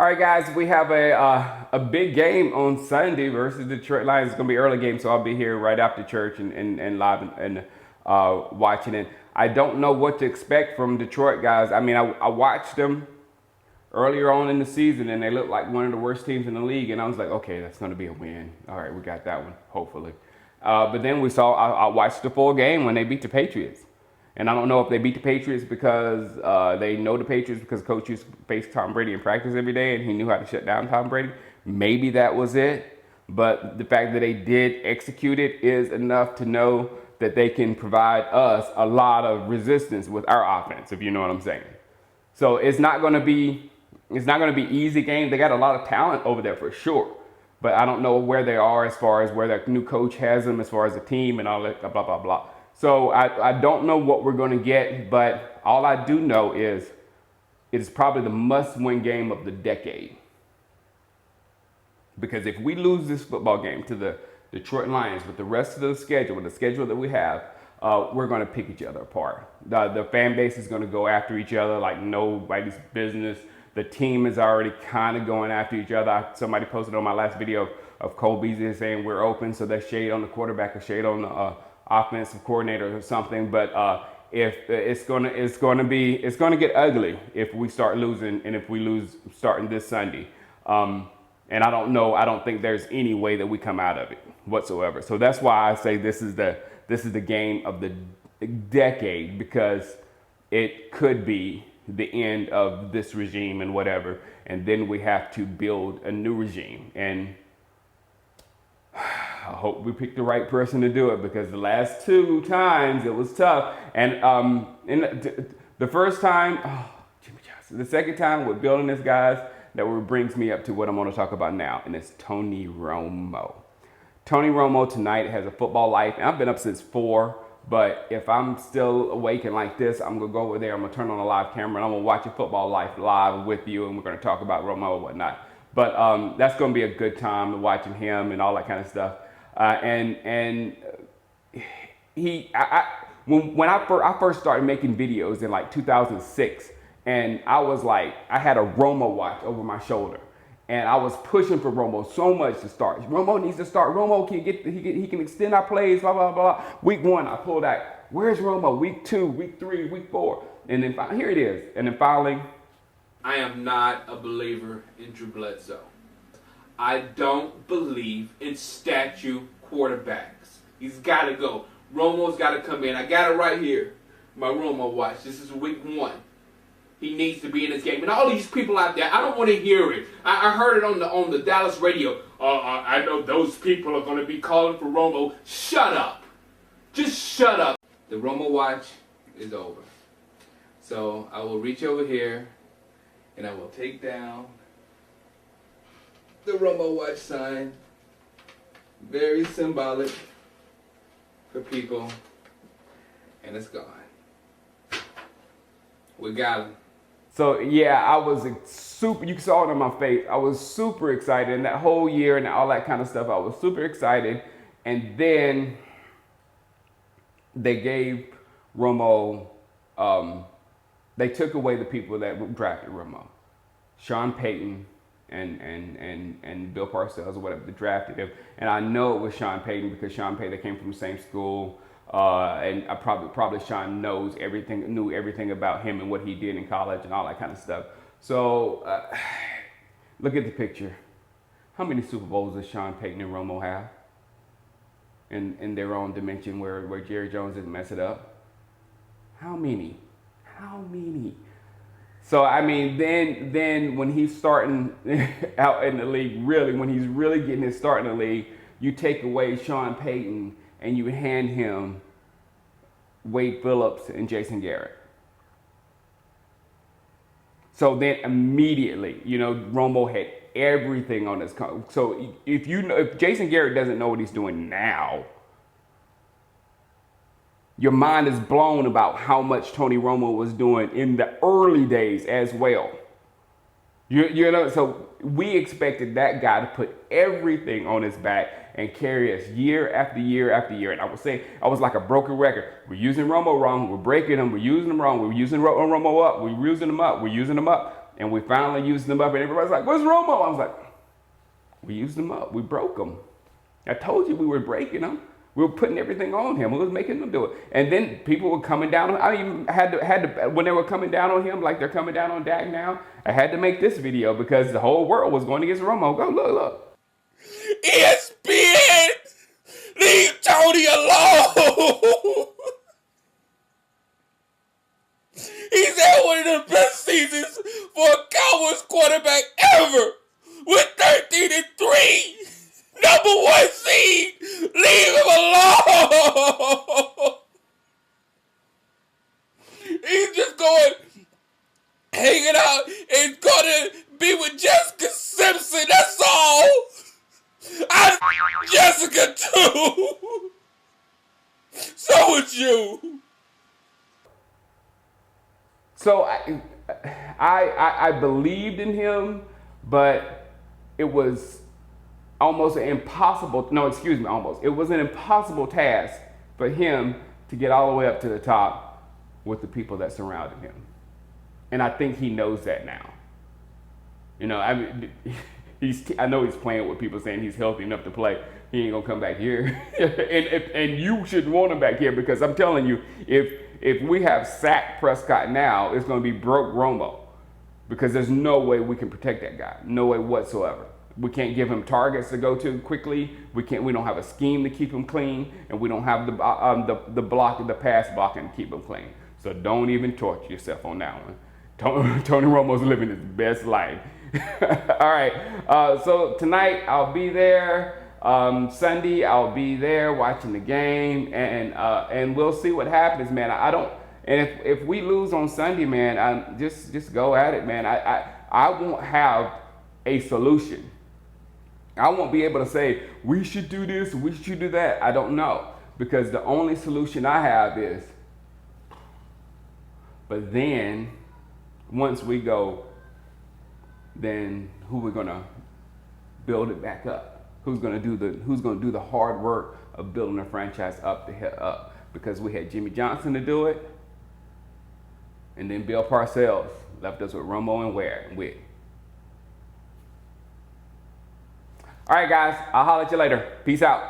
All right, guys, we have a big game on Sunday versus Detroit Lions. It's going to be an early game, so I'll be here right after church and live and watching it. I don't know what to expect from Detroit, guys. I mean, I watched them earlier on in the season, and they looked like one of the worst teams in the league, and I was like, okay, that's going to be a win. All right, we got that one, hopefully. But then I watched the full game when they beat the Patriots. And I don't know if they beat the Patriots because they know the Patriots because Coach used to face Tom Brady in practice every day and he knew how to shut down Tom Brady. Maybe that was it. But the fact that they did execute it is enough to know that they can provide us a lot of resistance with our offense, if you know what I'm saying. So it's not going to be easy game. They got a lot of talent over there for sure. But I don't know where they are as far as where their new coach has them, as far as the team and all that blah, blah, blah. So I don't know what we're going to get, but all I do know is it is probably the must-win game of the decade. Because if we lose this football game to the Detroit Lions with the rest of the schedule, with the schedule that we have, we're going to pick each other apart. The fan base is going to go after each other like nobody's business. The team is already kind of going after each other. Somebody posted on my last video of Cole Beasley saying we're open, so there's shade on the quarterback or shade on the offensive coordinator or something. But if it's gonna get ugly if we start losing, and if we lose starting this Sunday. And I don't think there's any way that we come out of it whatsoever. So that's why I say this is the game of the decade, because it could be the end of this regime and whatever, and then we have to build a new regime. And I hope we pick the right person to do it, because the last two times it was tough. And the first time, Jimmy Johnson. The second time with building this, guys, that brings me up to what I'm going to talk about now, and it's Tony Romo. Tony Romo tonight has a football life, and I've been up since 4. But if I'm still awake and like this, I'm going to go over there, I'm going to turn on a live camera, and I'm going to watch a football life live with you, and we're going to talk about Romo and whatnot. But that's going to be a good time watching him and all that kind of stuff. When I first started making videos in like 2006, and I was like, I had a Romo watch over my shoulder, and I was pushing for Romo so much to start. Romo needs to start. Romo he can extend our plays, blah, blah, blah. Week 1, I pulled out, where's Romo? Week 2, week 3, week 4. And then here it is. And then finally, I am not a believer in Drew Bledsoe. I don't believe in statue quarterbacks. He's got to go. Romo's got to come in. I got it right here. My Romo watch. This is week 1. He needs to be in this game. And all these people out there, I don't want to hear it. I heard it on the Dallas radio. I know those people are going to be calling for Romo. Shut up. Just shut up. The Romo watch is over. So I will reach over here and I will take down the Romo watch sign. Very symbolic for people. And it's gone. We got him. So yeah, I was super, you saw it on my face, I was super excited. And that whole year and all that kind of stuff, I was super excited. And then they gave Romo, they took away the people that drafted Romo. Sean Payton and Bill Parcells or whatever, that drafted him. And I know it was Sean Payton because Sean Payton, they came from the same school. And I probably Sean knew everything about him and what he did in college and all that kind of stuff. So look at the picture. How many Super Bowls does Sean Payton and Romo have in their own dimension where Jerry Jones didn't mess it up? How many? So I mean, then when he's starting out in the league, really, when he's really getting his start in the league, you take away Sean Payton and you hand him Wade Phillips and Jason Garrett. So then immediately, Romo had everything on his. So if Jason Garrett doesn't know what he's doing now, your mind is blown about how much Tony Romo was doing in the early days as well. So we expected that guy to put everything on his back and carry us year after year after year. And I was like a broken record. We're using Romo wrong. We're breaking him. We're using him wrong. We're using Romo up. We're using him up. and we finally used them up, and everybody's like, "Where's Romo?" I was like, "We used them up. We broke them. I told you we were breaking them. We were putting everything on him. We was making them do it." And then people were coming down. I even had to when they were coming down on him, like they're coming down on Dak now. I had to make this video because the whole world was going against Romo. Go look. ESPN, leave Tony alone. He's had one of the best seasons for a Cowboys quarterback ever with 13-3. #1 seed. Leave him alone. He's just going, hanging out, and going to be with Jessica Simpson. That's all. I Jessica too. So would you. So I believed in him, but it was almost an impossible. No, excuse me, almost. It was an impossible task for him to get all the way up to the top with the people that surrounded him, and I think he knows that now. You know, I mean, I know he's playing with people saying he's healthy enough to play. He ain't gonna come back here, and you shouldn't want him back here because I'm telling you, if we have sacked Prescott now, it's gonna be broke Romo because there's no way we can protect that guy, no way whatsoever. We can't give him targets to go to quickly. We don't have a scheme to keep him clean, and we don't have the pass blocking to keep him clean. So don't even torture yourself on that one. Tony Romo's living his best life. All right. So tonight I'll be there. Sunday I'll be there watching the game, and we'll see what happens, man. I don't. And if we lose on Sunday, man, just go at it, man. I won't have a solution. I won't be able to say we should do this, we should do that. I don't know, because the only solution I have is. But then, once we go, then who we're gonna build it back up? Who's gonna do the hard work of building a franchise up? Because we had Jimmy Johnson to do it, and then Bill Parcells left us with Romo and Witt. All right, guys, I'll holler at you later. Peace out.